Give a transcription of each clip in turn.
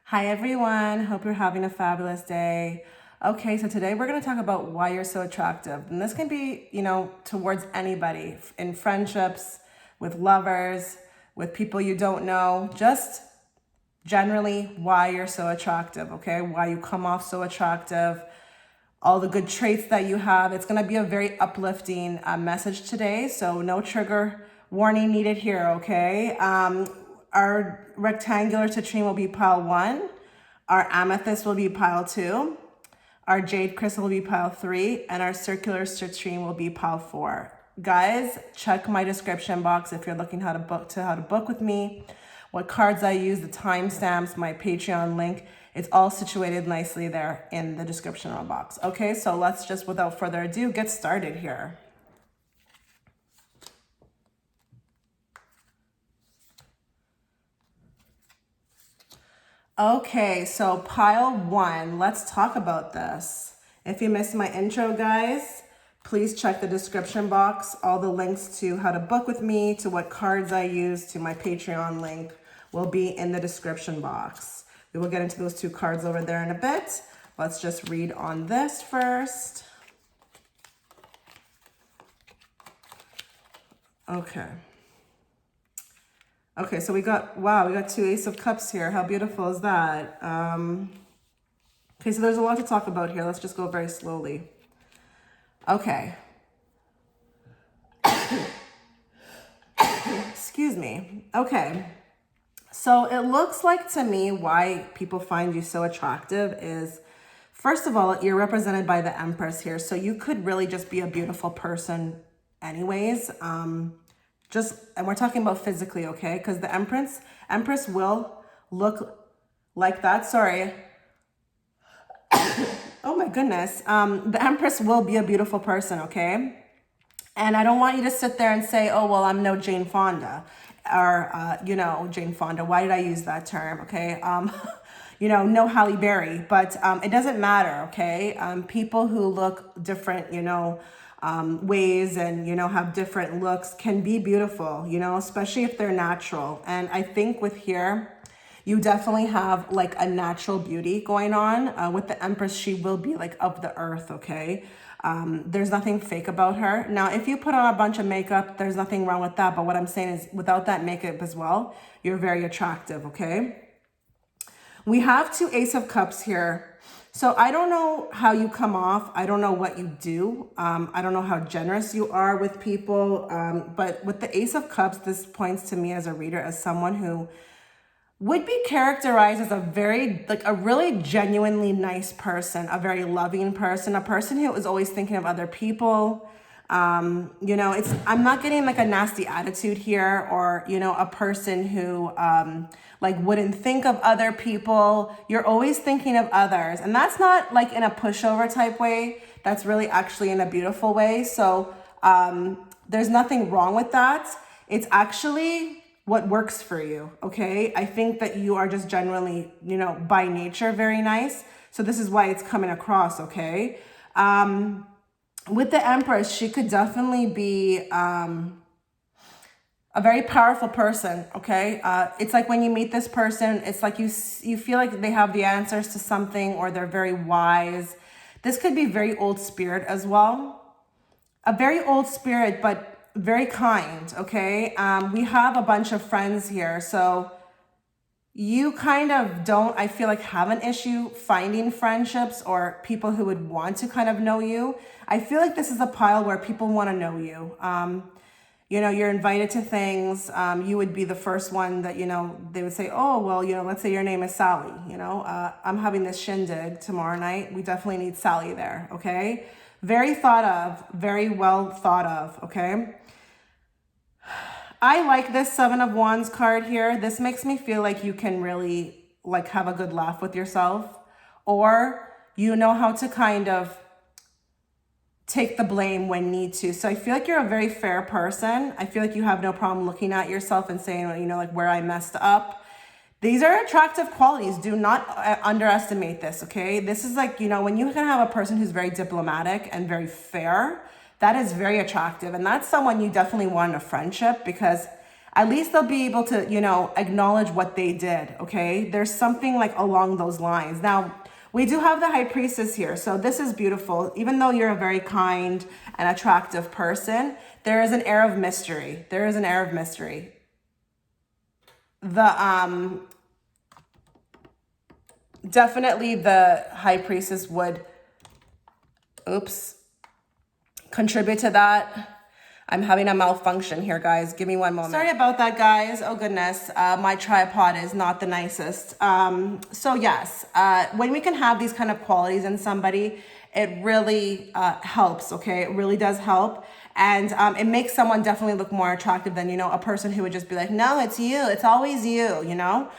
Hi everyone, hope you're having a fabulous day. Okay, so today we're going to talk about why you're so attractive. And this can be, towards anybody in friendships, with lovers, with people you don't know, just generally why you're so attractive, okay? Why you come off so attractive, all the good traits that you have. It's going to be a very uplifting message today, so no trigger warning needed here, okay? Our rectangular citrine will be pile 1. Our amethyst will be pile 2. Our jade crystal will be pile 3. And our circular citrine will be pile 4. Guys, check my description box if you're looking how to book with me, what cards I use, the timestamps, my Patreon link. It's all situated nicely there in the description box. Okay, so let's just, without further ado, get started here. Okay, so pile 1, let's talk about this. If you missed my intro, guys, please check the description box. All the links to how to book with me, to what cards I use, to my Patreon link will be in the description box. We will get into those 2 cards over there in a bit. Let's just read on this first. Okay, so we got 2 Ace of Cups here. How beautiful is that? Okay, so there's a lot to talk about here. Let's just go very slowly. Okay. Excuse me. Okay. So it looks like to me why people find you so attractive is, first of all, you're represented by the Empress here. So you could really just be a beautiful person anyways. And we're talking about physically, okay? Because the Empress will look like that. Sorry. Oh my goodness. The Empress will be a beautiful person, okay? And I don't want you to sit there and say, oh, well, I'm no Jane Fonda. Or, Jane Fonda. Why did I use that term, okay? No Halle Berry. But it doesn't matter, okay? People who look different, ways and, have different looks can be beautiful, especially if they're natural. And I think with here, you definitely have like a natural beauty going on. With the Empress, she will be like of the earth, okay? There's nothing fake about her. Now, if you put on a bunch of makeup, there's nothing wrong with that. But what I'm saying is without that makeup as well, you're very attractive, okay? We have 2 Ace of Cups here. So I don't know how you come off. I don't know what you do. I don't know how generous you are with people. But with the Ace of Cups, this points to me as a reader as someone who would be characterized as a really genuinely nice person, a very loving person, a person who is always thinking of other people. I'm not getting like a nasty attitude here or, a person who, wouldn't think of other people. You're always thinking of others. And that's not like in a pushover type way. That's really actually in a beautiful way. So, there's nothing wrong with that. It's actually what works for you. Okay. I think that you are just generally, by nature, very nice. So this is why it's coming across. Okay. With the Empress, she could definitely be, a very powerful person, okay? It's like when you meet this person, it's like you feel like they have the answers to something or they're very wise. This could be very old spirit as well. A very old spirit, but very kind, okay? We have a bunch of friends here, so you kind of don't, I feel like, have an issue finding friendships or people who would want to kind of know you. I feel like this is a pile where people want to know you. You're invited to things. You would be the first one that, they would say, oh, well, let's say your name is Sally. I'm having this shindig tomorrow night. We definitely need Sally there. Okay. Very thought of, very well thought of. Okay. I like this 7 of Wands card here. This makes me feel like you can really have a good laugh with yourself, or how to kind of take the blame when need to. So I feel like you're a very fair person. I feel like you have no problem looking at yourself and saying, where I messed up. These are attractive qualities. Do not underestimate this, okay? This is when you can have a person who's very diplomatic and very fair, that is very attractive. And that's someone you definitely want in a friendship because at least they'll be able to, you know, acknowledge what they did, okay? There's something like along those lines. Now, we do have the High Priestess here, so this is beautiful. Even though you're a very kind and attractive person, there is an air of mystery. There is an air of mystery. Definitely the High Priestess would, contribute to that. I'm having a malfunction here, guys. Give me one moment. Sorry about that, guys. Oh, goodness. My tripod is not the nicest. So, yes, when we can have these kind of qualities in somebody, it really helps, okay? It really does help. And it makes someone definitely look more attractive than, you know, a person who would just be like, no, it's you. It's always you, you know?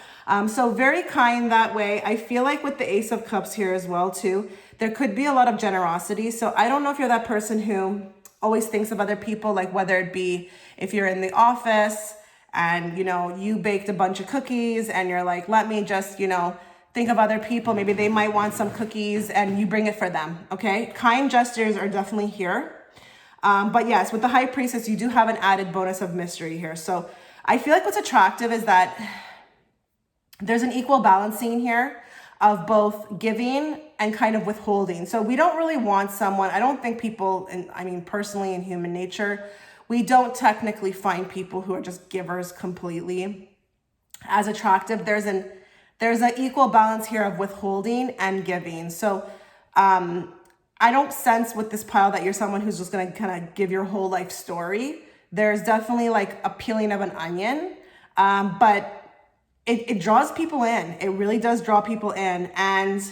So very kind that way. I feel like with the Ace of Cups here as well, too, there could be a lot of generosity. So I don't know if you're that person who always thinks of other people, like whether it be if you're in the office and, you know, you baked a bunch of cookies and you're like, let me just, you know, think of other people. Maybe they might want some cookies and you bring it for them, okay? Kind gestures are definitely here. But yes, with the High Priestess, you do have an added bonus of mystery here. So I feel like what's attractive is that there's an equal balancing here of both giving and kind of withholding. So we don't really want someone, I don't think people, and I mean, personally in human nature, we don't technically find people who are just givers completely as attractive. There's an equal balance here of withholding and giving. So I don't sense with this pile that you're someone who's just gonna kind of give your whole life story. There's definitely like a peeling of an onion, but it draws people in. It really does draw people in. And,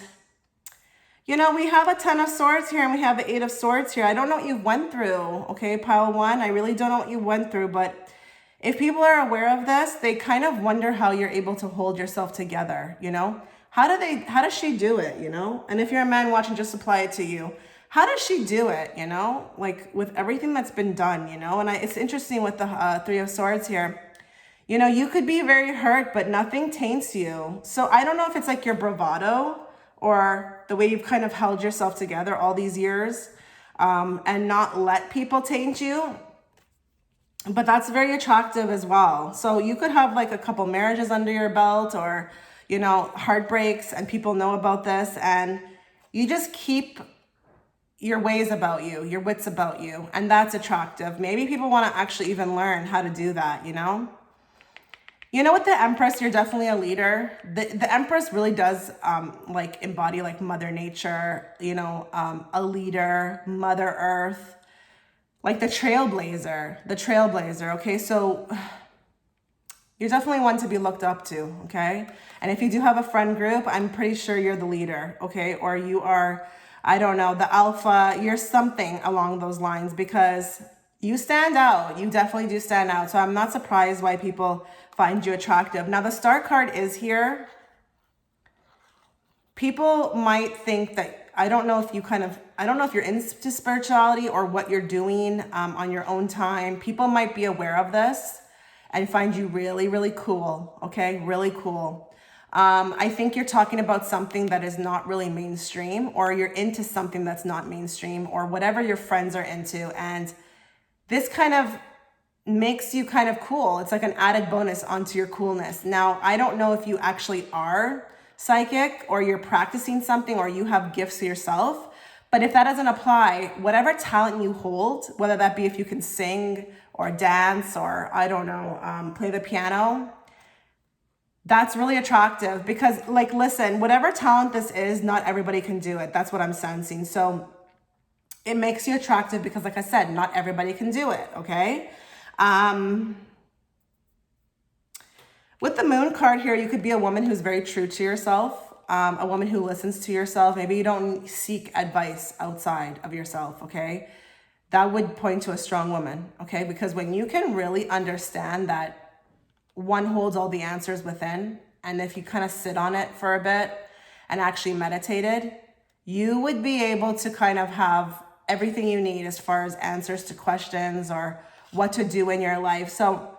you know, we have a 10 of Swords here and we have the 8 of Swords here. I don't know what you went through, okay, pile 1. I really don't know what you went through, but if people are aware of this, they kind of wonder how you're able to hold yourself together, you know? How does she do it, you know? And if you're a man watching, just apply it to you. How does she do it, you know? Like with everything that's been done, you know? And it's interesting with the 3 of Swords here. You know, you could be very hurt, but nothing taints you. So I don't know if it's like your bravado or the way you've kind of held yourself together all these years and not let people taint you. But that's very attractive as well. So you could have like a couple marriages under your belt or, you know, heartbreaks and people know about this and you just keep your ways about you, your wits about you. And that's attractive. Maybe people want to actually even learn how to do that, you know? You know, with the Empress, you're definitely a leader. The Empress really does like embody like Mother Nature, you know, a leader, Mother Earth, like the trailblazer, okay? So you're definitely one to be looked up to, okay? And if you do have a friend group, I'm pretty sure you're the leader, okay? Or you are, I don't know, the alpha, you're something along those lines because you stand out. You definitely do stand out. So I'm not surprised why people find you attractive. Now the Star card is here. People might think that, I don't know if you're into spirituality or what you're doing on your own time. People might be aware of this and find you really, really cool. Okay, really cool. I think you're talking about something that is not really mainstream or you're into something that's not mainstream or whatever your friends are into. And this kind of makes you kind of cool. It's like an added bonus onto your coolness. Now, I don't know if you actually are psychic or you're practicing something or you have gifts yourself, but if that doesn't apply, whatever talent you hold, whether that be if you can sing or dance or, I don't know, play the piano, that's really attractive because, like, listen, whatever talent this is, not everybody can do it. That's what I'm sensing. So it makes you attractive because, like I said, not everybody can do it, okay? With the Moon card here, you could be a woman who's very true to yourself, a woman who listens to yourself. Maybe you don't seek advice outside of yourself, okay? That would point to a strong woman, okay? Because when you can really understand that one holds all the answers within, and if you kind of sit on it for a bit and actually meditated, you would be able to kind of have everything you need as far as answers to questions or what to do in your life. So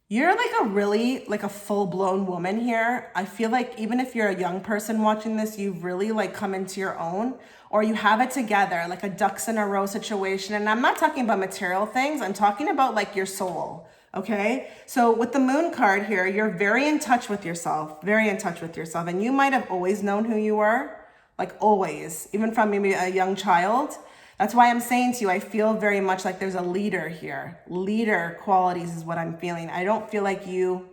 you're like a full-blown woman here. I feel like even if you're a young person watching this, you've really like come into your own or you have it together, like a ducks in a row situation. And I'm not talking about material things. I'm talking about like your soul, Okay, so with the moon card here, you're very in touch with yourself, very in touch with yourself. And you might have always known who you were, like always, even from maybe a young child. That's why I'm saying to you, I feel very much like there's a leader here. Leader qualities is what I'm feeling. I don't feel like you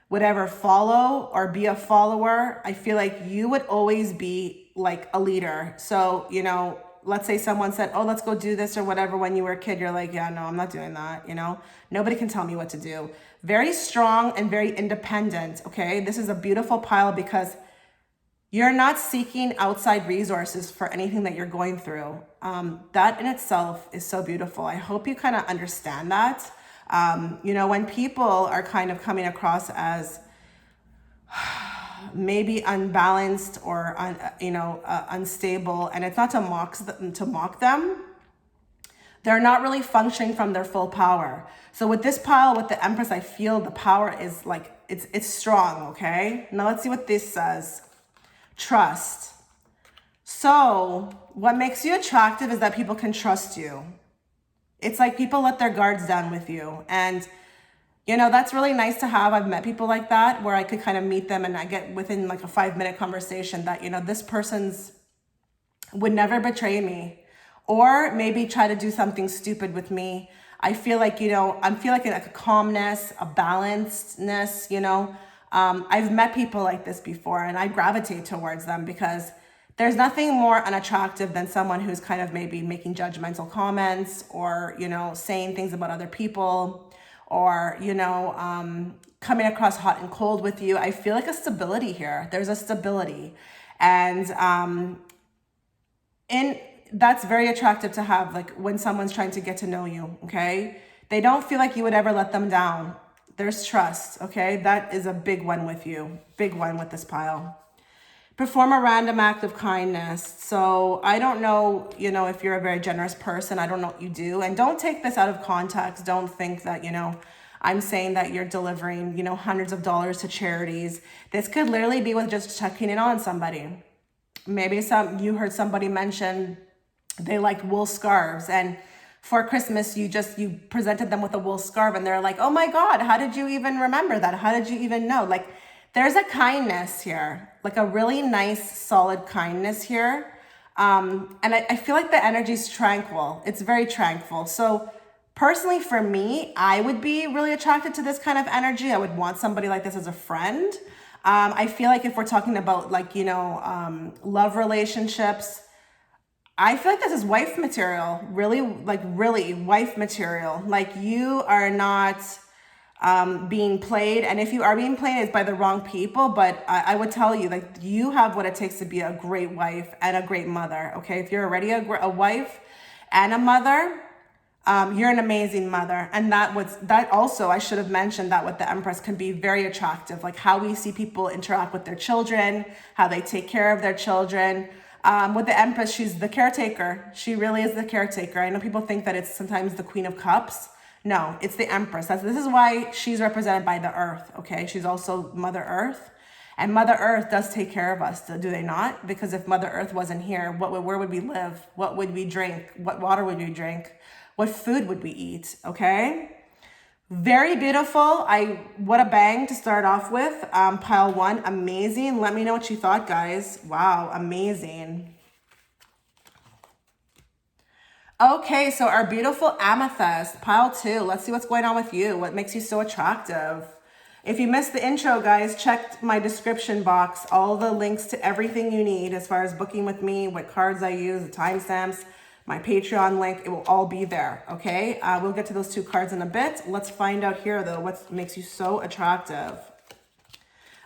would ever follow or be a follower. I feel like you would always be like a leader. So, you know, let's say someone said, oh, let's go do this or whatever when you were a kid. You're like, yeah, no, I'm not doing that. You know, nobody can tell me what to do. Very strong and very independent. Okay, this is a beautiful pile because you're not seeking outside resources for anything that you're going through. That in itself is so beautiful. I hope you kind of understand that. You know, when people are kind of coming across as maybe unbalanced or unstable, and it's not to mock them, they're not really functioning from their full power. So with this pile, with the Empress, I feel the power is like it's strong. Okay, now let's see what this says. Trust. So what makes you attractive is that people can trust you. It's like people let their guards down with you, and you know, that's really nice to have. I've met people like that where I could kind of meet them and I get within like a 5-minute conversation that, you know, this person's would never betray me or maybe try to do something stupid with me. I feel like, you know, I feel like a calmness, a balancedness, you know. I've met people like this before and I gravitate towards them because there's nothing more unattractive than someone who's kind of maybe making judgmental comments or, you know, saying things about other people, or, you know, coming across hot and cold with you. I feel like a stability here. There's a stability. And that's very attractive to have, like when someone's trying to get to know you, okay? They don't feel like you would ever let them down. There's trust, okay? That is a big one with you. Big one with this pile. Perform a random act of kindness. So I don't know, you know, if you're a very generous person. I don't know what you do. And don't take this out of context. Don't think that, you know, I'm saying that you're delivering, you know, hundreds of dollars to charities. This could literally be with just checking in on somebody. Maybe you heard somebody mention they liked wool scarves, and for Christmas, you presented them with a wool scarf and they're like, oh my God, how did you even remember that? How did you even know? Like, there's a kindness here, like a really nice, solid kindness here. And I feel like the energy is tranquil. It's very tranquil. So personally, for me, I would be really attracted to this kind of energy. I would want somebody like this as a friend. I feel like if we're talking about like, you know, love relationships, I feel like this is wife material, really wife material. Like you are not being played, and if you are being played, it's by the wrong people. But I would tell you, like, you have what it takes to be a great wife and a great mother. Okay, if you're already a wife and a mother, you're an amazing mother. And that also, I should have mentioned that with the Empress can be very attractive, like how we see people interact with their children, how they take care of their children. With the Empress, she's the caretaker. She really is the caretaker. I know people think that it's sometimes the Queen of Cups. No, it's the Empress. This is why she's represented by the Earth, okay? She's also Mother Earth. And Mother Earth does take care of us, do they not? Because if Mother Earth wasn't here, where would we live? What would we drink? What water would we drink? What food would we eat, okay? Very beautiful. What a bang to start off with. Pile 1, amazing. Let me know what you thought, guys. Wow, amazing. Okay, so our beautiful Amethyst, pile 2. Let's see what's going on with you. What makes you so attractive? If you missed the intro, guys, check my description box. All the links to everything you need as far as booking with me, what cards I use, the timestamps, my Patreon link, it will all be there, okay? We'll get to those 2 cards in a bit. Let's find out here, though, what makes you so attractive.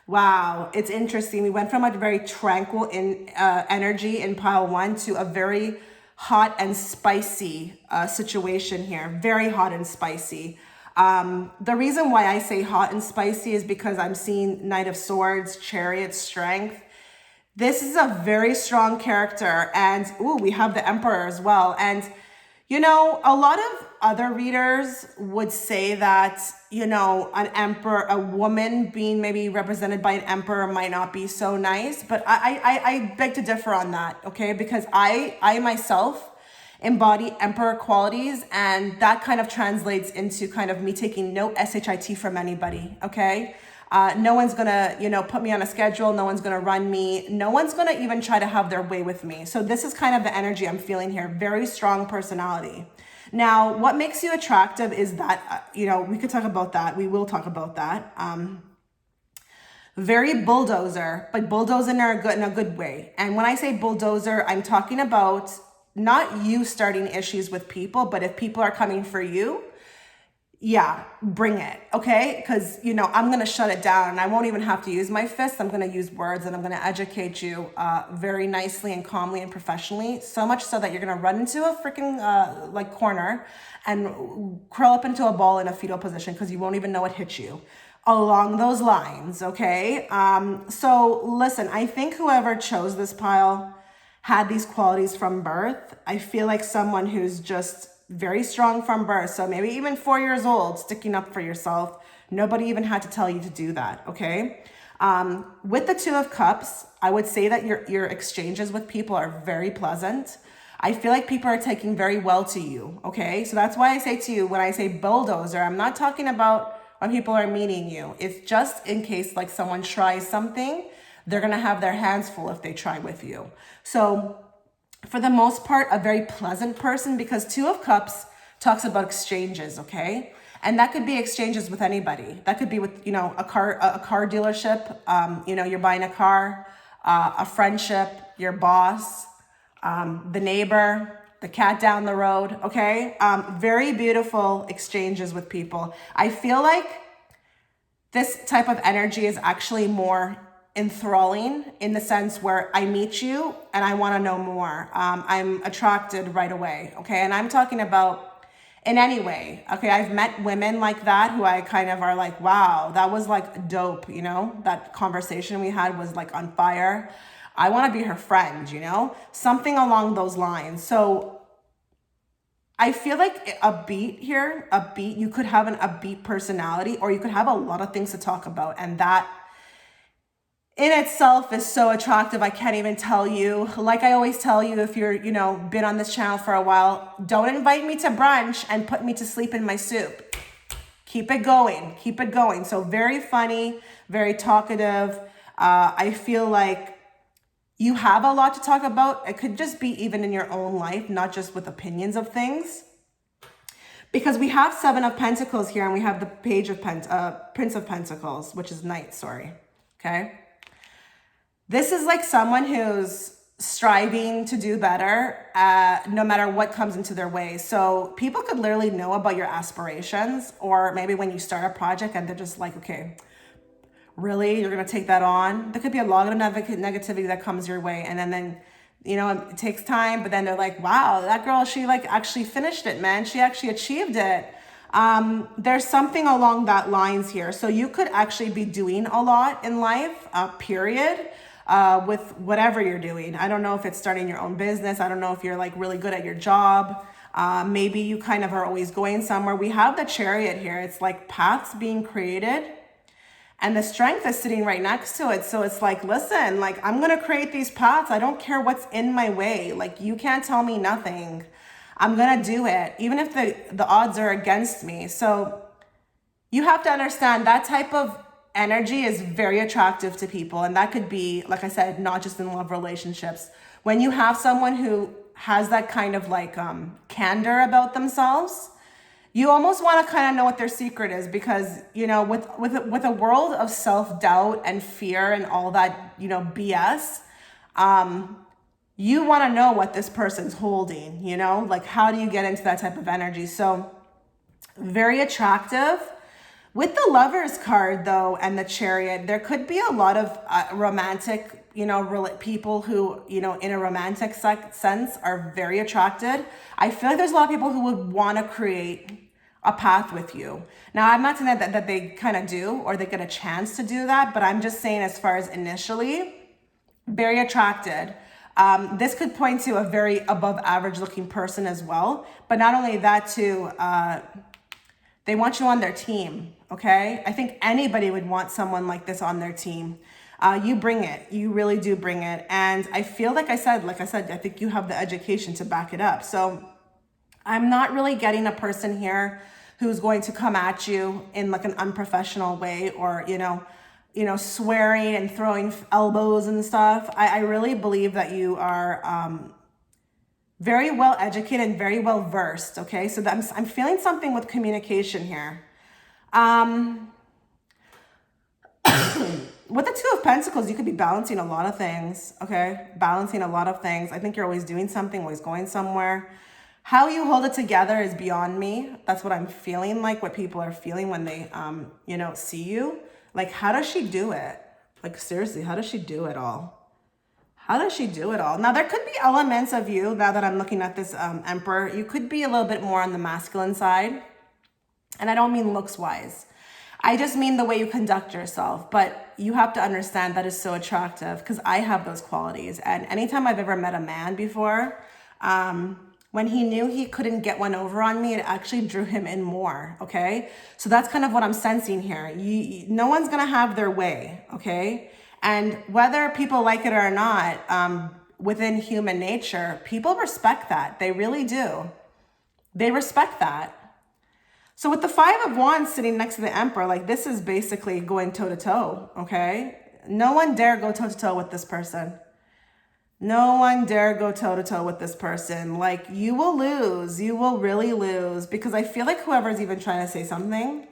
Wow, it's interesting. We went from a very tranquil energy in pile 1 to a very hot and spicy situation here. Very hot and spicy. The reason why I say hot and spicy is because I'm seeing Knight of Swords, Chariot, Strength. This is a very strong character, and we have the Emperor as well. And, you know, a lot of other readers would say that, you know, an emperor, a woman being maybe represented by an emperor might not be so nice, but I beg to differ on that, okay? Because I myself embody emperor qualities, and that kind of translates into kind of me taking no shit from anybody, okay? No one's gonna, put me on a schedule. No one's gonna run me. No one's gonna even try to have their way with me. So this is kind of the energy I'm feeling here. Very strong personality. Now, what makes you attractive is that, we could talk about that. We will talk about that. Very bulldozer, but bulldozer in a good way. And when I say bulldozer, I'm talking about not you starting issues with people, but if people are coming for you, yeah, bring it, okay? Because, I'm going to shut it down, and I won't even have to use my fists. I'm going to use words, and I'm going to educate you very nicely and calmly and professionally, so much so that you're going to run into a freaking corner and curl up into a ball in a fetal position because you won't even know what hit you. Along those lines, okay? So listen, I think whoever chose this pile had these qualities from birth. I feel like someone who's just very strong from birth. So maybe even 4 years old, sticking up for yourself. Nobody even had to tell you to do that, okay? With the Two of Cups, I would say that your exchanges with people are very pleasant. I feel like people are taking very well to you, okay? So that's why I say to you, when I say bulldozer, I'm not talking about when people are meeting you. It's just in case like someone tries something, they're gonna have their hands full if they try with you. So for the most part, a very pleasant person, because Two of Cups talks about exchanges, okay? And that could be exchanges with anybody. That could be with, a car dealership, you're buying a car, a friendship, your boss, the neighbor, the cat down the road, okay? Very beautiful exchanges with people. I feel like this type of energy is actually more enthralling in the sense where I meet you and I want to know more. I'm attracted right away, okay? And I'm talking about in any way, okay? I've met women like that who I kind of are like, wow, that was like dope, That conversation we had was like on fire. I want to be her friend, Something along those lines. So I feel like you could have an upbeat personality, or you could have a lot of things to talk about. And that in itself is so attractive. I can't even tell you. Like I always tell you, if you're, been on this channel for a while, don't invite me to brunch and put me to sleep in my soup. Keep it going. Keep it going. So very funny, very talkative. I feel like you have a lot to talk about. It could just be even in your own life, not just with opinions of things. Because we have Seven of Pentacles here, and we have the Prince of Pentacles, which is Knight, sorry. Okay? This is like someone who's striving to do better no matter what comes into their way. So people could literally know about your aspirations, or maybe when you start a project and they're just like, okay, really? You're going to take that on? There could be a lot of negativity that comes your way. And then it takes time, but then they're like, wow, that girl, she like actually finished it, man. She actually achieved it. There's something along that lines here. So you could actually be doing a lot in life, period, with whatever you're doing. I don't know if it's starting your own business. I don't know if you're like really good at your job. Maybe you kind of are always going somewhere. We have the Chariot here. It's like paths being created, and the Strength is sitting right next to it. So it's like, listen, like I'm going to create these paths. I don't care what's in my way. Like you can't tell me nothing. I'm going to do it, even if the odds are against me. So you have to understand that type of energy is very attractive to people. And that could be, like I said, not just in love relationships. When you have someone who has that kind of like candor about themselves, you almost want to kind of know what their secret is, because, with a world of self-doubt and fear and all that, BS, you want to know what this person's holding, like how do you get into that type of energy? So very attractive. With the Lovers card though, and the Chariot, there could be a lot of romantic, people who, in a romantic sense are very attracted. I feel like there's a lot of people who would want to create a path with you. Now, I'm not saying that they kind of do, or they get a chance to do that, but I'm just saying as far as initially, very attracted. This could point to a very above average looking person as well. But not only that too, they want you on their team, okay? I think anybody would want someone like this on their team. You bring it. You really do bring it. And I feel like I said, I think you have the education to back it up. So I'm not really getting a person here who's going to come at you in like an unprofessional way, or, swearing and throwing elbows and stuff. I really believe that you are very well educated and very well versed. Okay. So I'm feeling something with communication here. With the Two of Pentacles, you could be balancing a lot of things, okay? Balancing a lot of things. I think you're always doing something, always going somewhere. How you hold it together is beyond me. That's what I'm feeling like, what people are feeling when they, see you. Like, how does she do it? Like, seriously, how does she do it all? How does she do it all? Now, there could be elements of you, now that I'm looking at this Emperor, you could be a little bit more on the masculine side. And I don't mean looks-wise. I just mean the way you conduct yourself, but you have to understand that is so attractive, because I have those qualities. And anytime I've ever met a man before, when he knew he couldn't get one over on me, it actually drew him in more, okay? So that's kind of what I'm sensing here. No one's gonna have their way, okay? And whether people like it or not, within human nature, people respect that. They really do. They respect that. So with the Five of Wands sitting next to the Emperor, like, this is basically going toe to toe, okay? No one dare go toe to toe with this person. No one dare go toe to toe with this person. Like, you will lose. You will really lose, because I feel like whoever's even trying to say something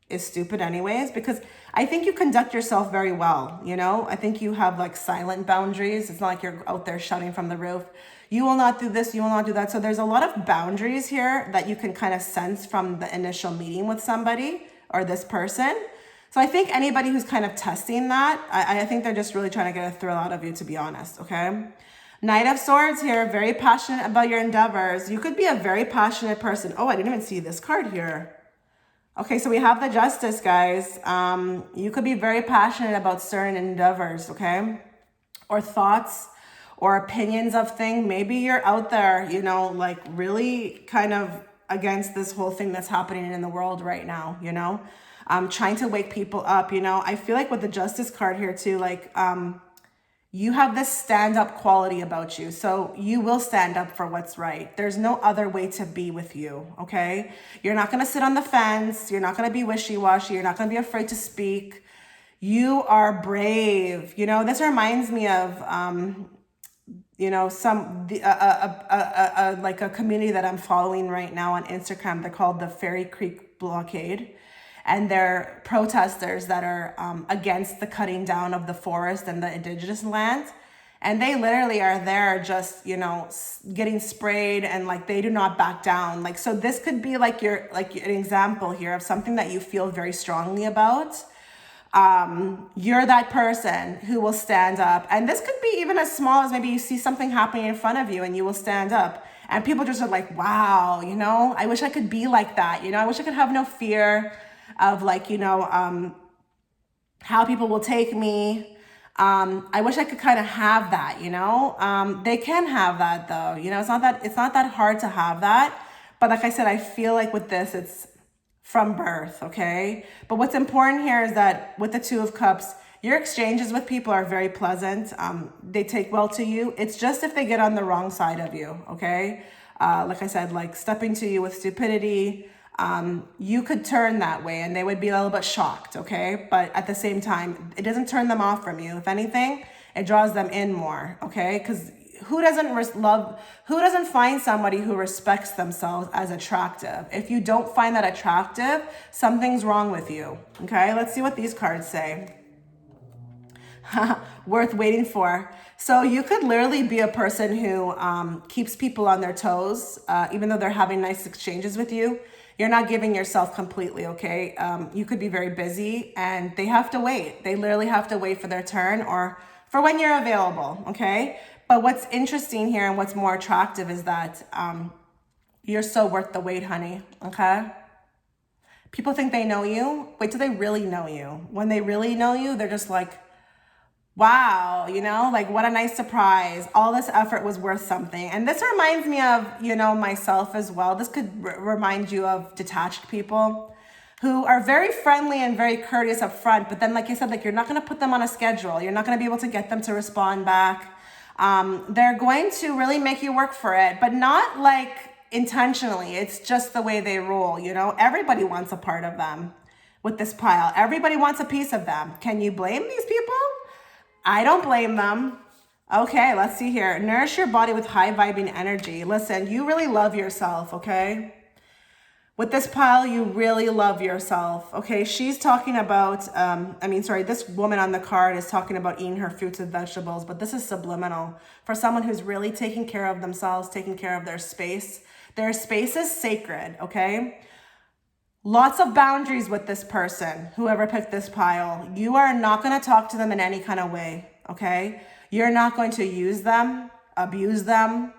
is stupid anyways, because I think you conduct yourself very well, I think you have like silent boundaries. It's not like you're out there shouting from the roof. You will not do this, you will not do that. So there's a lot of boundaries here that you can kind of sense from the initial meeting with somebody or this person. So I think anybody who's kind of testing that, I think they're just really trying to get a thrill out of you, to be honest, okay? Knight of Swords here, very passionate about your endeavors. You could be a very passionate person. Oh, I didn't even see this card here. Okay, so we have the Justice, guys. You could be very passionate about certain endeavors, okay? Or thoughts or opinions of things. Maybe you're out there, like really kind of against this whole thing that's happening in the world right now, trying to wake people up, I feel like with the Justice card here too, like, you have this stand-up quality about you. So you will stand up for what's right. There's no other way to be with you, okay? You're not going to sit on the fence. You're not going to be wishy-washy. You're not going to be afraid to speak. You are brave. This reminds me of, like a community that I'm following right now on Instagram. They're called the Fairy Creek Blockade. And they're protesters that are against the cutting down of the forest and the indigenous land. And they literally are there just, getting sprayed, and like, they do not back down. Like, so this could be like an example here of something that you feel very strongly about. You're that person who will stand up. And this could be even as small as maybe you see something happening in front of you and you will stand up. And people just are like, wow, I wish I could be like that. I wish I could have no fear of like, how people will take me. I wish I could kind of have that, they can have that though. It's not that hard to have that. But like I said, I feel like with this, it's from birth. Okay. But what's important here is that with the Two of Cups, your exchanges with people are very pleasant. They take well to you. It's just if they get on the wrong side of you. Okay. Like I said, like stepping to you with stupidity, you could turn that way and they would be a little bit shocked, okay? But at the same time, it doesn't turn them off from you. If anything, it draws them in more, okay? Because who doesn't find somebody who respects themselves as attractive? If you don't find that attractive, something's wrong with you, okay? Let's see what these cards say. Worth waiting for. So you could literally be a person who keeps people on their toes, even though they're having nice exchanges with you. You're not giving yourself completely, okay? You could be very busy and they have to wait. They literally have to wait for their turn or for when you're available, okay? But what's interesting here and what's more attractive is that you're so worth the wait, honey, okay? People think they know you. Wait till they really know you. When they really know you, they're just like, wow, like what a nice surprise. All this effort was worth something. And this reminds me of, myself as well. This could remind you of detached people who are very friendly and very courteous up front, but then like I said, like you're not going to put them on a schedule. You're not going to be able to get them to respond back. They're going to really make you work for it, but not like intentionally. It's just the way they roll, you know? Everybody wants a part of them with this pile. Everybody wants a piece of them. Can you blame these people? I don't blame them. Okay, let's see here. Nourish your body with high vibing energy. Listen, you really love yourself, okay? With this pile, you really love yourself, okay? She's talking about, this woman on the card is talking about eating her fruits and vegetables, but this is subliminal for someone who's really taking care of themselves, taking care of their space. Their space is sacred, okay? Lots of boundaries with this person, whoever picked this pile. You are not going to talk to them in any kind of way, okay? You're not going to use them, abuse them.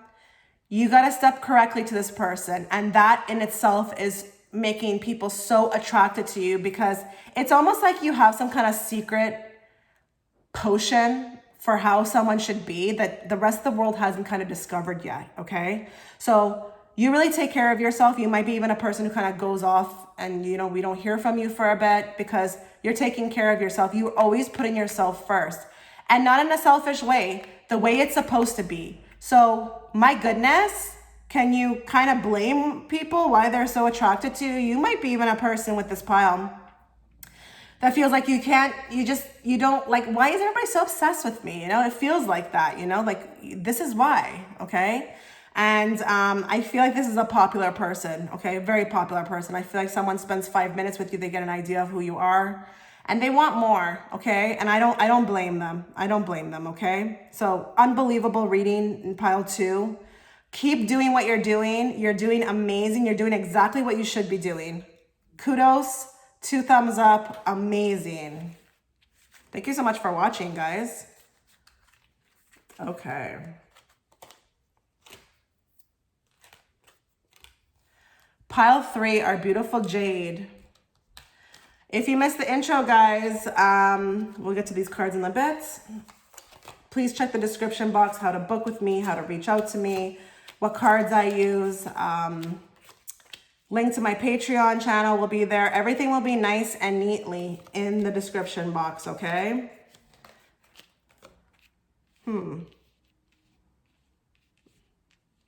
You got to step correctly to this person. And that in itself is making people so attracted to you, because it's almost like you have some kind of secret potion for how someone should be that the rest of the world hasn't kind of discovered yet, okay? So you really take care of yourself. You might be even a person who kind of goes off and, you know, we don't hear from you for a bit because you're taking care of yourself. You're always putting yourself first, and not in a selfish way, the way it's supposed to be. So my goodness, can you kind of blame people why they're so attracted to you? You might be even a person with this pile that feels like you don't like, why is everybody so obsessed with me? You know, it feels like that, you know, like this is why, okay? And I feel like this is a popular person, okay? A very popular person. I feel like someone spends 5 minutes with you, they get an idea of who you are, and they want more, okay? And I don't blame them. I don't blame them, okay? So unbelievable reading in pile 2. Keep doing what you're doing. You're doing amazing. You're doing exactly what you should be doing. Kudos, 2 thumbs up, amazing. Thank you so much for watching, guys. Okay. Pile 3, our beautiful Jade. If you missed the intro, guys, we'll get to these cards in a bit. Please check the description box, how to book with me, how to reach out to me, what cards I use. Link to my Patreon channel will be there. Everything will be nice and neatly in the description box, okay?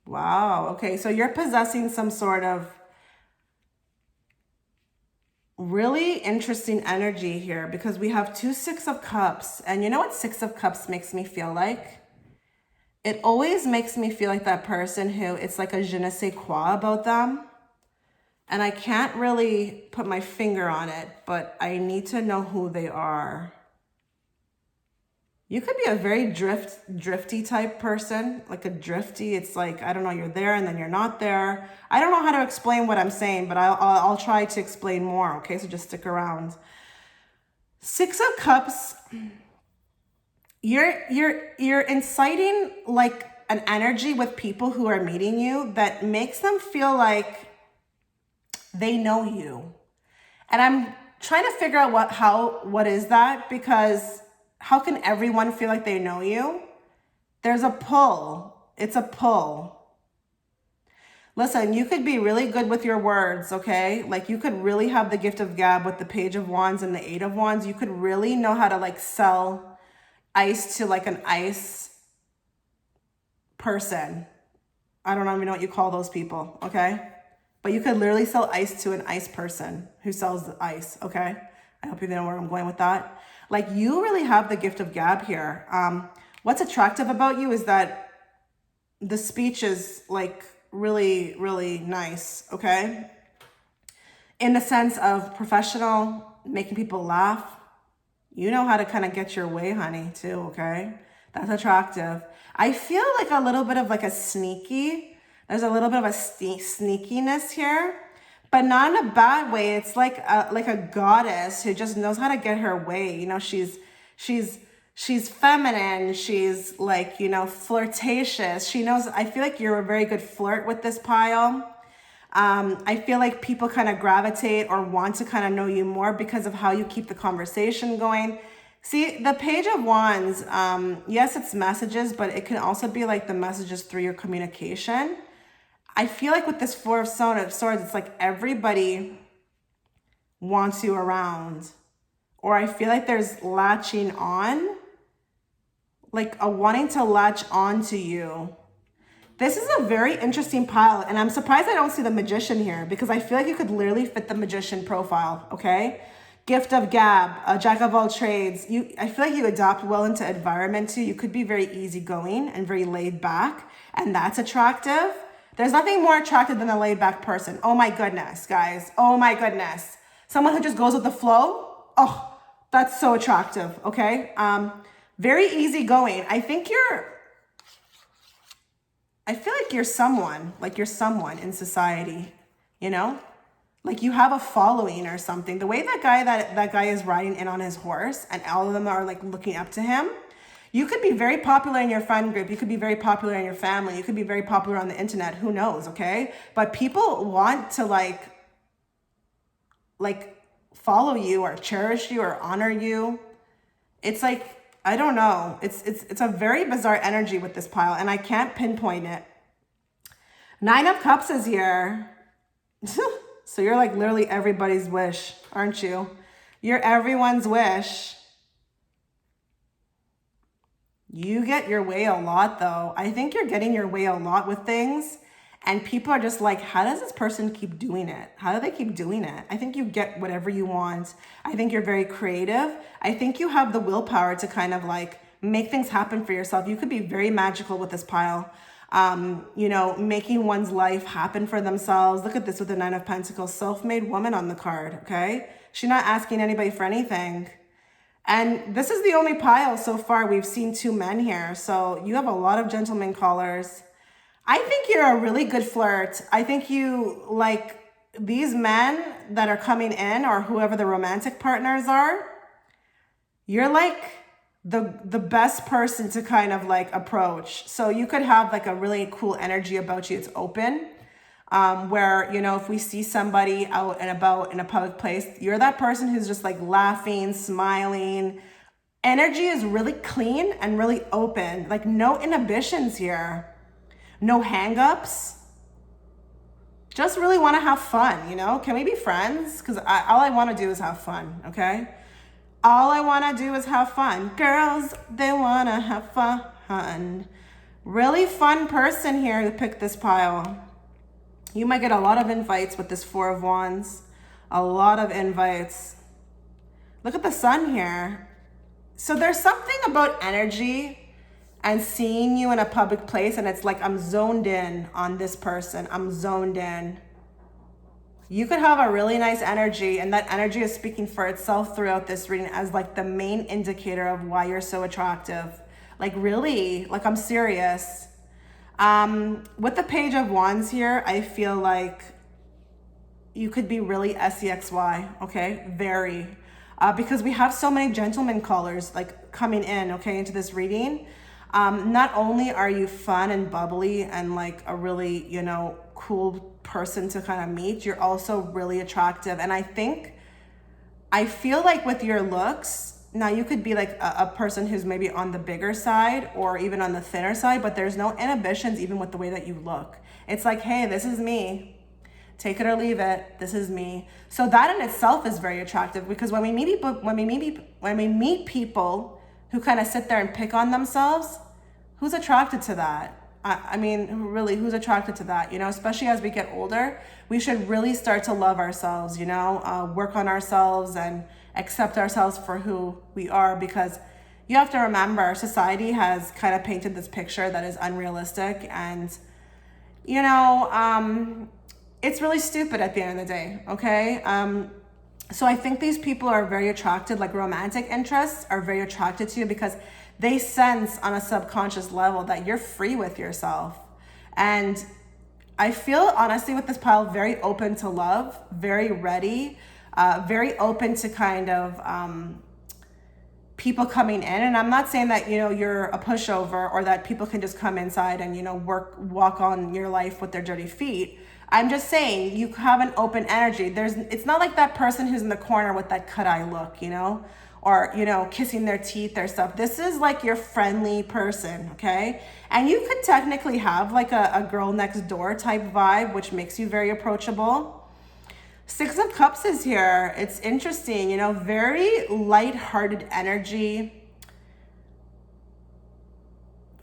Wow, okay, so you're possessing some sort of really interesting energy here, because we have 2 6 of Cups. And you know what 6 of Cups makes me feel like? It always makes me feel like that person who it's like a je ne sais quoi about them. And I can't really put my finger on it, but I need to know who they are. You could be a very drifty type person, like a drifty. It's like, I don't know, you're there and then you're not there. I don't know how to explain what I'm saying, but I'll try to explain more, okay? So just stick around. 6 of Cups, you're inciting like an energy with people who are meeting you that makes them feel like they know you. And I'm trying to figure out what is that, because how can everyone feel like they know you? There's a pull. It's a pull. Listen, you could be really good with your words, okay? Like you could really have the gift of gab with the Page of Wands and the 8 of Wands. You could really know how to like sell ice to like an ice person. I don't even know what you call those people, okay? But you could literally sell ice to an ice person who sells the ice, okay? I hope you know where I'm going with that. Like you really have the gift of gab here. What's attractive about you is that the speech is like really, really nice, okay? In the sense of professional, making people laugh. You know how to kind of get your way, honey, too, okay? That's attractive. I feel like a little bit of like a there's a little bit of a sneakiness here, but not in a bad way. It's like a goddess who just knows how to get her way. You know, she's feminine. She's like, you know, flirtatious. She knows, I feel like you're a very good flirt with this pile. I feel like people kind of gravitate or want to kind of know you more because of how you keep the conversation going. See, the Page of Wands, yes, it's messages, but it can also be like the messages through your communication. I feel like with this 4 of Swords, it's like everybody wants you around. Or I feel like there's latching on, like a wanting to latch on to you. This is a very interesting pile, and I'm surprised I don't see the Magician here, because I feel like you could literally fit the Magician profile, okay? Gift of gab, a jack of all trades. I feel like you adapt well into environment too. You could be very easygoing and very laid back, and that's attractive. There's nothing more attractive than a laid back person. Oh my goodness, guys. Oh my goodness. Someone who just goes with the flow. Oh, that's so attractive, okay? Very easygoing. I feel like you're someone in society, you know? Like you have a following or something. The way that guy is riding in on his horse and all of them are like looking up to him. You could be very popular in your friend group. You could be very popular in your family. You could be very popular on the internet. Who knows, okay? But people want to like follow you or cherish you or honor you. It's like, I don't know. It's a very bizarre energy with this pile, and I can't pinpoint it. 9 of Cups is here. So you're like literally everybody's wish, aren't you? You're everyone's wish. You get your way a lot though. I think you're getting your way a lot with things, and people are just like, how does this person keep doing it? How do they keep doing it? I think you get whatever you want. I think you're very creative. I think you have the willpower to kind of like make things happen for yourself. You could be very magical with this pile. You know, making one's life happen for themselves. Look at this with the 9 of Pentacles, self-made woman on the card, okay? She's not asking anybody for anything. And this is the only pile so far. We've seen 2 men here. So you have a lot of gentleman callers. I think you're a really good flirt. I think you like these men that are coming in, or whoever the romantic partners are. You're like the best person to kind of like approach. So you could have like a really cool energy about you. It's open, where, you know, if we see somebody out and about in a public place, you're that person who's just like laughing, smiling. Energy is really clean and really open, like no inhibitions here, no hang-ups. Just really want to have fun, you know? Can we be friends? Because all I want to do is have fun, okay? All I want to do is have fun. Girls, they want to have fun. Really fun person here who picked this pile. You might get a lot of invites with this 4 of Wands. A lot of invites. Look at the sun here. So there's something about energy and seeing you in a public place, and it's like I'm zoned in on this person. I'm zoned in. You could have a really nice energy, and that energy is speaking for itself throughout this reading as like the main indicator of why you're so attractive. Like really, like I'm serious. With the Page of Wands here, I feel like you could be really SEXY, okay? Very. Because we have so many gentleman callers like coming in, okay, into this reading. Not only are you fun and bubbly and like a really, you know, cool person to kind of meet, you're also really attractive. And I feel like with your looks, now you could be like a person who's maybe on the bigger side or even on the thinner side, but there's no inhibitions even with the way that you look. It's like, hey, this is me. Take it or leave it. This is me. So that in itself is very attractive, because when we meet people who kind of sit there and pick on themselves, who's attracted to that? I mean, really, who's attracted to that? You know, especially as we get older, we should really start to love ourselves, you know, work on ourselves and accept ourselves for who we are, because you have to remember society has kind of painted this picture that is unrealistic, and, you know, it's really stupid at the end of the day, okay? So I think these people are very attracted, like romantic interests are very attracted to you because they sense on a subconscious level that you're free with yourself. And I feel honestly with this pile very open to love, very ready, very open to kind of people coming in. And I'm not saying that, you know, you're a pushover or that people can just come inside and, you know, walk on your life with their dirty feet. I'm just saying you have an open energy. It's not like that person who's in the corner with that cut eye look, you know, or, you know, kissing their teeth or stuff. This is like your friendly person, okay? And you could technically have like a girl next door type vibe, which makes you very approachable. Six of Cups is here. It's interesting, you know, very light-hearted energy.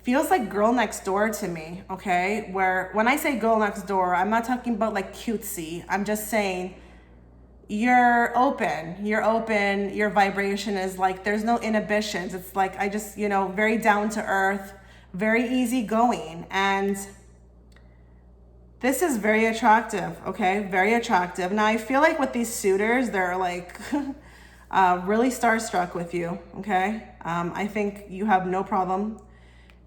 Feels like girl next door to me, okay? Where when I say girl next door, I'm not talking about like cutesy. I'm just saying you're open, your vibration is like, there's no inhibitions. It's like, I just, you know, very down to earth, very easygoing. And this is very attractive, okay? Very attractive. Now I feel like with these suitors, they're like really starstruck with you, okay? I think you have no problem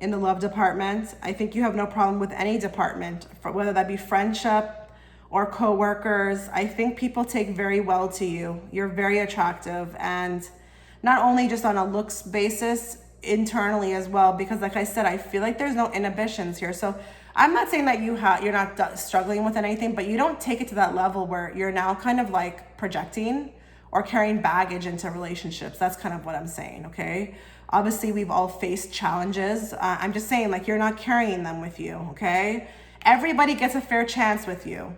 in the love department. I think you have no problem with any department, whether that be friendship or co-workers. I think people take very well to you. You're very attractive, and not only just on a looks basis, internally as well, because like I said, I feel like there's no inhibitions here. So I'm not saying that you're not struggling with anything, but you don't take it to that level where you're now kind of like projecting or carrying baggage into relationships. That's kind of what I'm saying, okay? Obviously, we've all faced challenges. I'm just saying, like, you're not carrying them with you, okay? Everybody gets a fair chance with you,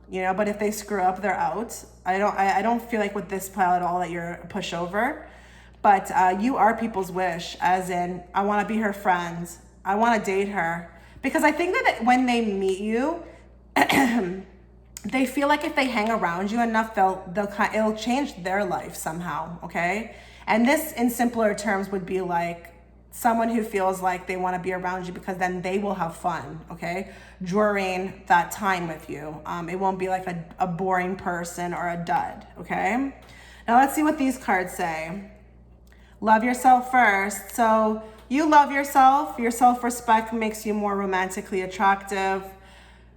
you know, but if they screw up, they're out. I don't feel like with this pile at all that you're a pushover, but you are people's wish, as in, I want to be her friend. I want to date her. Because I think that when they meet you, they feel like if they hang around you enough, it'll change their life somehow, okay? And this, in simpler terms, would be like someone who feels like they want to be around you because then they will have fun, okay, during that time with you. It won't be like a boring person or a dud, okay? Now let's see what these cards say. Love yourself first. So you love yourself. Your self-respect makes you more romantically attractive.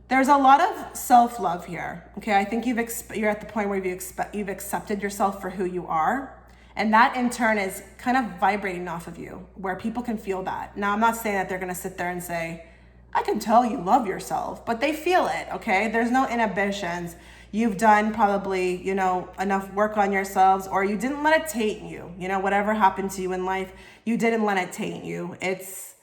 There's a lot of self-love here, okay? I think you're at the point where you've accepted yourself for who you are. And that in turn is kind of vibrating off of you, where people can feel that. Now, I'm not saying that they're gonna sit there and say, I can tell you love yourself, but they feel it, okay? There's no inhibitions. You've done probably, you know, enough work on yourselves, or you didn't let it taint you. You know, whatever happened to you in life, you didn't let it taint you. It's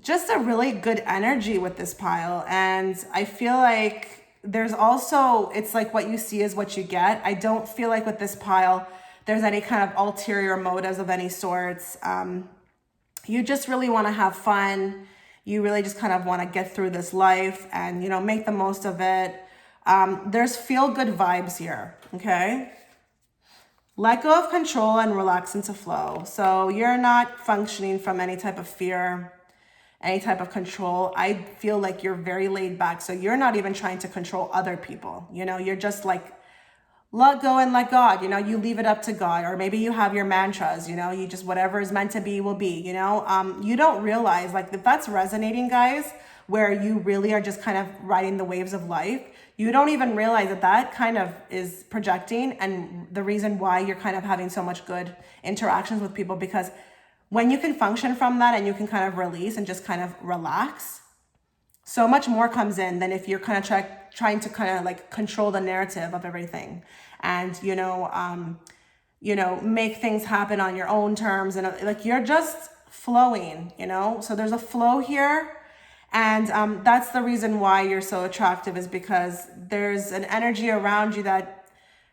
just a really good energy with this pile. And I feel like there's also, it's like what you see is what you get. I don't feel like with this pile, there's any kind of ulterior motives of any sorts. You just really want to have fun. You really just kind of want to get through this life and, you know, make the most of it. There's feel-good vibes here, okay? Let go of control and relax into flow. So you're not functioning from any type of fear, any type of control. I feel like you're very laid back. So you're not even trying to control other people. You know, you're just like, let go and let God, you know, you leave it up to God. Or maybe you have your mantras, you know, you just, whatever is meant to be will be, you know. You don't realize, like, if that's resonating, guys, where you really are just kind of riding the waves of life, you don't even realize that that kind of is projecting, and the reason why you're kind of having so much good interactions with people, because when you can function from that and you can kind of release and just kind of relax, so much more comes in than if you're kind of trying to kind of like control the narrative of everything, and you know, make things happen on your own terms, and like you're just flowing, you know. So there's a flow here, and that's the reason why you're so attractive, is because there's an energy around you that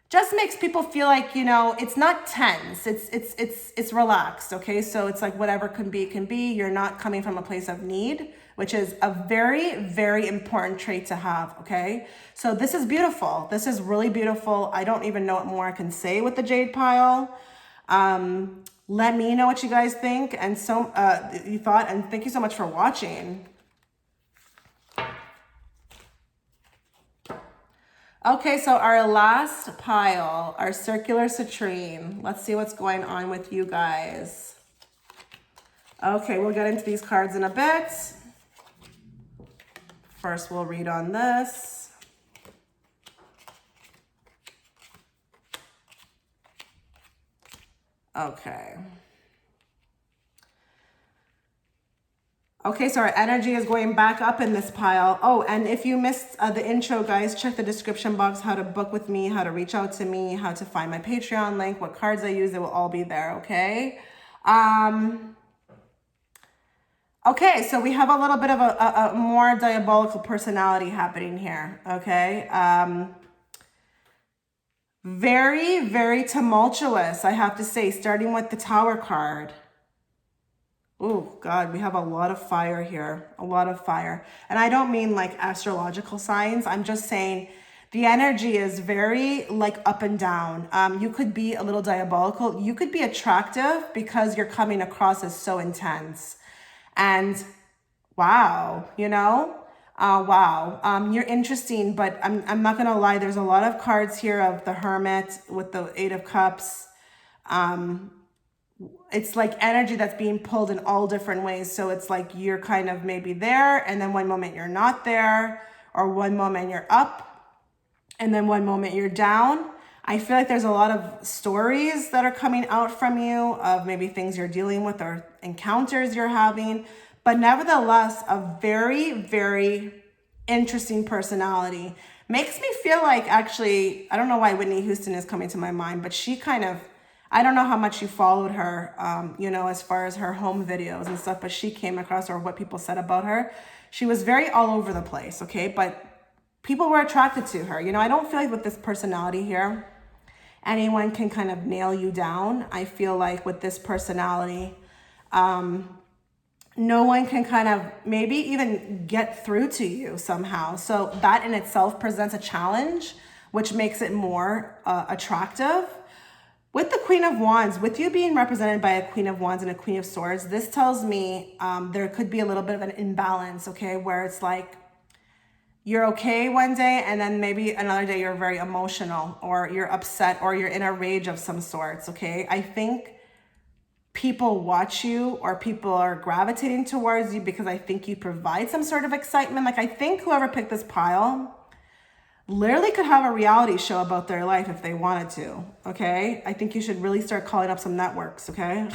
just makes people feel like, you know, it's not tense, it's relaxed, okay? So it's like whatever can be. You're not coming from a place of need, which is a very, very important trait to have, okay? So this is beautiful. This is really beautiful. I don't even know what more I can say with the jade pile. Let me know what you guys think and you thought, and thank you so much for watching. Okay, so our last pile, our circular citrine. Let's see what's going on with you guys. Okay, we'll get into these cards in a bit. First, we'll read on this. Okay. Okay, so our energy is going back up in this pile. Oh, and if you missed the intro, guys, check the description box, how to book with me, how to reach out to me, how to find my Patreon link, what cards I use, it will all be there, okay? Okay, so we have a little bit of a more diabolical personality happening here, okay? Very, very tumultuous, I have to say, starting with the Tower card. Oh, God, we have a lot of fire here, a lot of fire. And I don't mean like astrological signs. I'm just saying the energy is very like up and down. You could be a little diabolical. You could be attractive because you're coming across as so intense. And wow, you know, wow. You're interesting, but I'm not gonna lie. There's a lot of cards here of the Hermit with the Eight of Cups. It's like energy that's being pulled in all different ways. So it's like you're kind of maybe there, and then one moment you're not there, or one moment you're up, and then one moment you're down. I feel like there's a lot of stories that are coming out from you of maybe things you're dealing with or encounters you're having, but nevertheless, a very, very interesting personality. Makes me feel like, actually, I don't know why Whitney Houston is coming to my mind, but she kind of, I don't know how much you followed her, you know, as far as her home videos and stuff, but she came across, or what people said about her. She was very all over the place, okay? But people were attracted to her. You know, I don't feel like with this personality here, anyone can kind of nail you down. I feel like with this personality, no one can kind of maybe even get through to you somehow. So that in itself presents a challenge, which makes it more attractive. With the Queen of Wands, with you being represented by a Queen of Wands and a Queen of Swords, this tells me there could be a little bit of an imbalance, okay? Where it's like you're okay one day and then maybe another day you're very emotional or you're upset or you're in a rage of some sorts, okay? I think people watch you or people are gravitating towards you because I think you provide some sort of excitement. Like I think whoever picked this pile literally could have a reality show about their life if they wanted to, okay? I think you should really start calling up some networks, okay?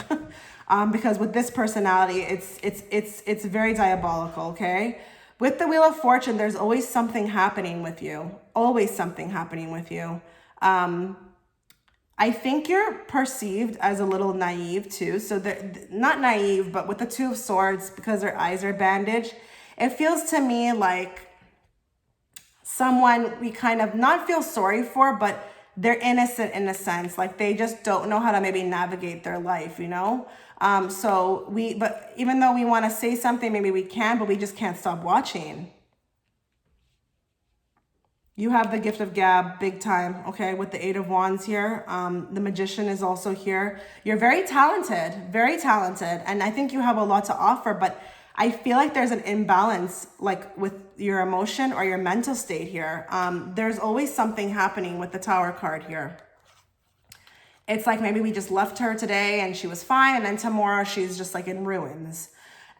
Because with this personality, it's very diabolical, okay? With the Wheel of Fortune, there's always something happening with you. Always something happening with you. I think you're perceived as a little naive too. So they're not naive, but with the Two of Swords, because their eyes are bandaged, it feels to me like someone we kind of not feel sorry for, but they're innocent in a sense. Like they just don't know how to maybe navigate their life, you know? But even though we want to say something, maybe we can, but we just can't stop watching. You have the gift of gab big time, okay, with the Eight of Wands here. The Magician is also here. You're very talented, and I think you have a lot to offer, but I feel like there's an imbalance like with your emotion or your mental state here. There's always something happening with the Tower card here. It's like maybe we just left her today and she was fine, and then tomorrow she's just like in ruins.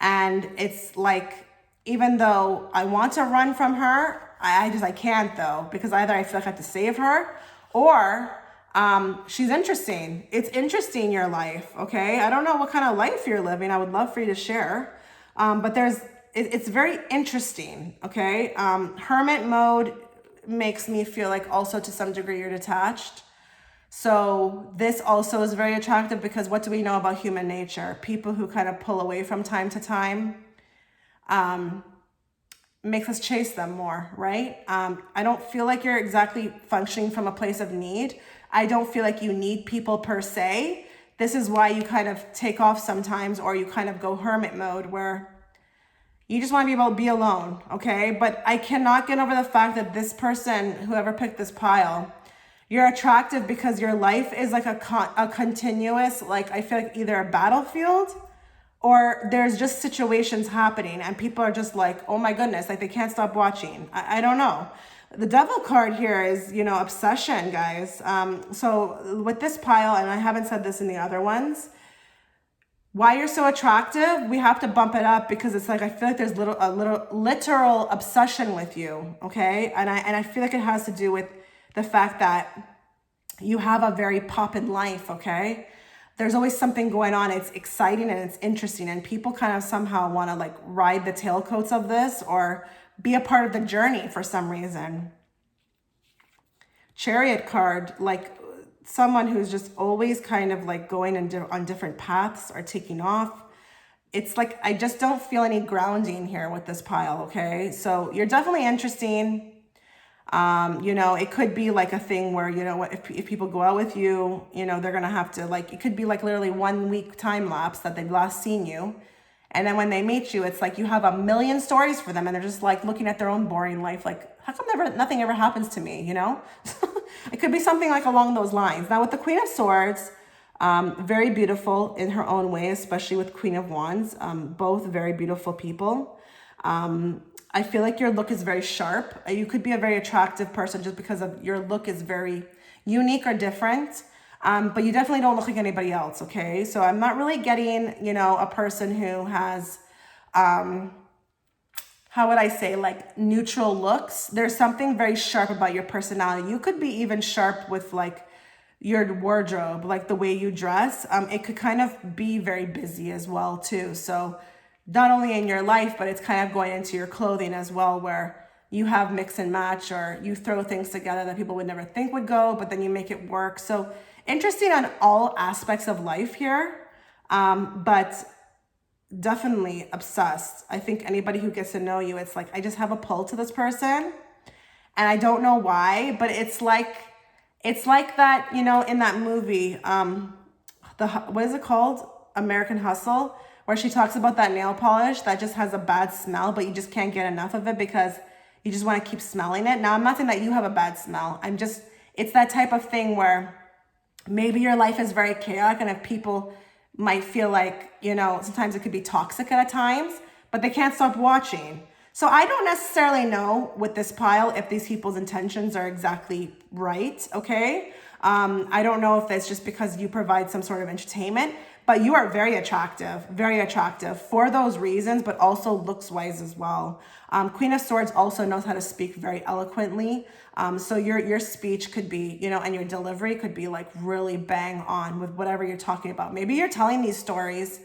And it's like, even though I want to run from her, I can't though, because either I feel like I have to save her or she's interesting. It's interesting, your life, okay? I don't know what kind of life you're living. I would love for you to share. But it's very interesting, okay? Hermit mode makes me feel like also to some degree you're detached. So this also is very attractive because what do we know about human nature? People who kind of pull away from time to time makes us chase them more, right? I don't feel like you're exactly functioning from a place of need. I don't feel like you need people per se. This is why you kind of take off sometimes, or you kind of go hermit mode where you just want to be able to be alone, okay? But I cannot get over the fact that this person, whoever picked this pile, you're attractive because your life is like a continuous, like I feel like either a battlefield or there's just situations happening and people are just like, oh my goodness, like they can't stop watching. I don't know. The Devil card here is, you know, obsession, guys. So with this pile, and I haven't said this in the other ones, why you're so attractive, we have to bump it up because it's like I feel like there's a little literal obsession with you, okay? And I feel like it has to do with the fact that you have a very poppin' life, okay? There's always something going on. It's exciting and it's interesting, and people kind of somehow want to like ride the tailcoats of this or be a part of the journey for some reason. Chariot card, like someone who's just always kind of like going on different paths or taking off. It's like, I just don't feel any grounding here with this pile, okay? So you're definitely interesting. You know, it could be like a thing where, you know, if people go out with you, you know, they're going to have to like, it could be like literally 1 week time lapse that they've last seen you. And then when they meet you, it's like you have a million stories for them and they're just like looking at their own boring life. Like, how come nothing ever happens to me, you know? It could be something like along those lines. Now with the Queen of Swords, very beautiful in her own way, especially with Queen of Wands, both very beautiful people. I feel like your look is very sharp. You could be a very attractive person just because of your look is very unique or different. But you definitely don't look like anybody else, okay? So I'm not really getting, you know, a person who has, how would I say, like neutral looks. There's something very sharp about your personality. You could be even sharp with like your wardrobe, like the way you dress. It could kind of be very busy as well too. So not only in your life, but it's kind of going into your clothing as well, where you have mix and match, or you throw things together that people would never think would go, but then you make it work. So interesting on all aspects of life here, but definitely obsessed. I think anybody who gets to know you, it's like, I just have a pull to this person and I don't know why, but it's like that, you know, in that movie, what is it called? American Hustle, where she talks about that nail polish that just has a bad smell, but you just can't get enough of it because you just want to keep smelling it. Now, I'm not saying that you have a bad smell. It's that type of thing where maybe your life is very chaotic, and if people might feel like, you know, sometimes it could be toxic at times, but they can't stop watching. So I don't necessarily know with this pile if these people's intentions are exactly right, okay? I don't know if that's just because you provide some sort of entertainment, but you are very attractive for those reasons, but also looks-wise as well. Queen of Swords also knows how to speak very eloquently. So your speech could be, you know, and your delivery could be like really bang on with whatever you're talking about. Maybe you're telling these stories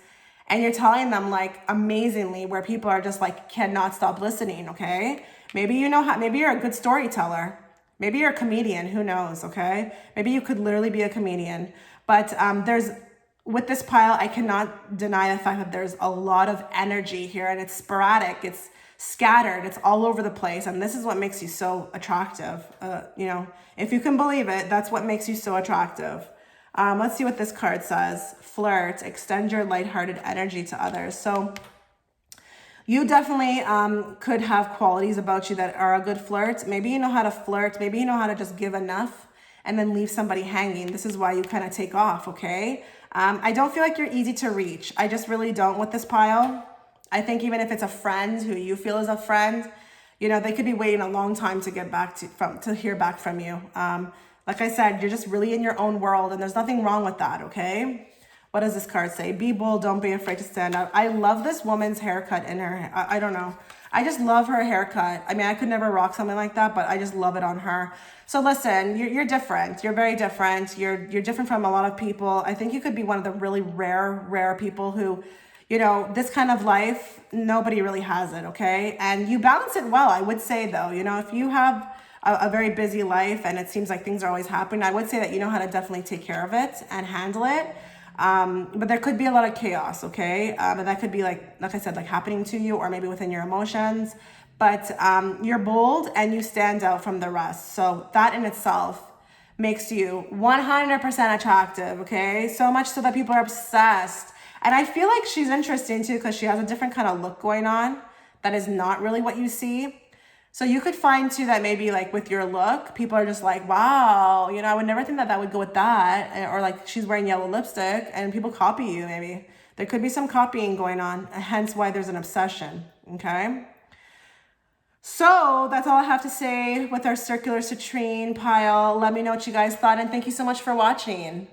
and you're telling them like amazingly, where people are just like, cannot stop listening, okay? Maybe you know how, maybe you're a good storyteller. Maybe you're a comedian, who knows, okay? Maybe you could literally be a comedian. But with this pile, I cannot deny the fact that there's a lot of energy here, and it's sporadic, it's scattered, it's all over the place. And this is what makes you so attractive. You know, if you can believe it, that's what makes you so attractive. Let's see what this card says. Flirt, extend your lighthearted energy to others. So you definitely could have qualities about you that are a good flirt. Maybe you know how to flirt. Maybe you know how to just give enough and then leave somebody hanging. This is why you kind of take off, okay? I don't feel like you're easy to reach. I just really don't with this pile. I think even if it's a friend who you feel is a friend, you know, they could be waiting a long time to get back to hear back from you. Like I said, you're just really in your own world, and there's nothing wrong with that, okay? What does this card say? Be bold, don't be afraid to stand out. I love this woman's haircut in her, I don't know. I just love her haircut. I mean, I could never rock something like that, but I just love it on her. So listen, you're different. You're very different. You're different from a lot of people. I think you could be one of the really rare people who, you know, this kind of life, nobody really has it, okay? And you balance it well, I would say though. You know, if you have a very busy life and it seems like things are always happening, I would say that you know how to definitely take care of it and handle it. But there could be a lot of chaos, okay? And that could be like I said, like happening to you or maybe within your emotions. But you're bold and you stand out from the rest. So that in itself makes you 100% attractive, okay? So much so that people are obsessed. And I feel like she's interesting too because she has a different kind of look going on that is not really what you see. So you could find too that maybe like with your look, people are just like, wow, you know, I would never think that would go with that. Or like she's wearing yellow lipstick and people copy you maybe. There could be some copying going on, hence why there's an obsession, okay? So that's all I have to say with our circular citrine pile. Let me know what you guys thought, and thank you so much for watching.